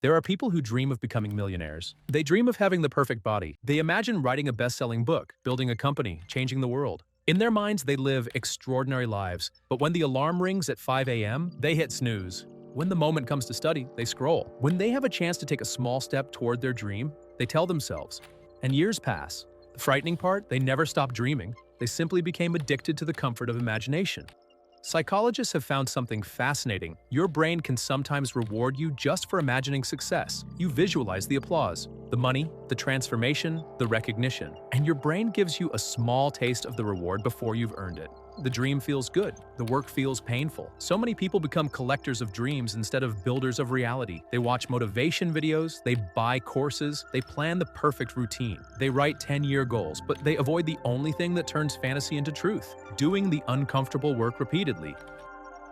There are people who dream of becoming millionaires. They dream of having the perfect body. They imagine writing a best-selling book, building a company, changing the world. In their minds, they live extraordinary lives. But when the alarm rings at 5 a.m., they hit snooze. When the moment comes to study, they scroll. When they have a chance to take a small step toward their dream, they tell themselves. And years pass. The frightening part, they never stopped dreaming. They simply became addicted to the comfort of imagination. Psychologists have found something fascinating. Your brain can sometimes reward you just for imagining success. You visualize the applause, the money, the transformation, the recognition, and your brain gives you a small taste of the reward before you've earned it. The dream feels good. The work feels painful. So many people become collectors of dreams instead of builders of reality. They watch motivation videos, they buy courses, they plan the perfect routine. They write 10-year goals, but they avoid the only thing that turns fantasy into truth: doing the uncomfortable work repeatedly.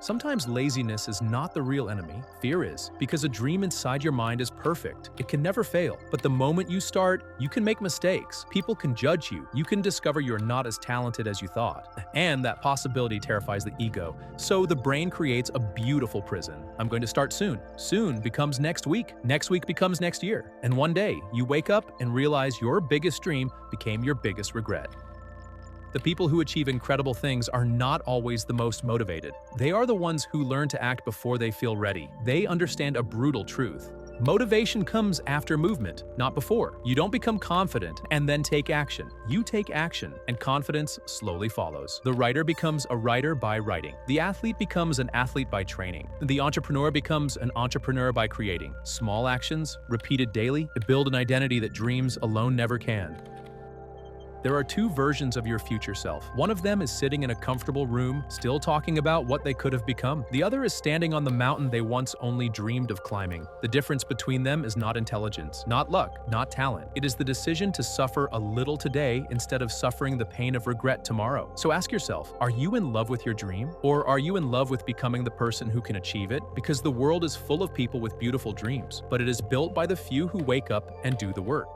Sometimes laziness is not the real enemy, fear is, because a dream inside your mind is perfect. It can never fail. But the moment you start, you can make mistakes. People can judge you. You can discover you're not as talented as you thought. And that possibility terrifies the ego. So the brain creates a beautiful prison. I'm going to start soon. Soon becomes next week. Next week becomes next year. And one day, you wake up and realize your biggest dream became your biggest regret. The people who achieve incredible things are not always the most motivated. They are the ones who learn to act before they feel ready. They understand a brutal truth. Motivation comes after movement, not before. You don't become confident and then take action. You take action, and confidence slowly follows. The writer becomes a writer by writing. The athlete becomes an athlete by training. The entrepreneur becomes an entrepreneur by creating. Small actions, repeated daily, build an identity that dreams alone never can. There are two versions of your future self. One of them is sitting in a comfortable room, still talking about what they could have become. The other is standing on the mountain they once only dreamed of climbing. The difference between them is not intelligence, not luck, not talent. It is the decision to suffer a little today instead of suffering the pain of regret tomorrow. So ask yourself, are you in love with your dream? Or are you in love with becoming the person who can achieve it? Because the world is full of people with beautiful dreams, but it is built by the few who wake up and do the work.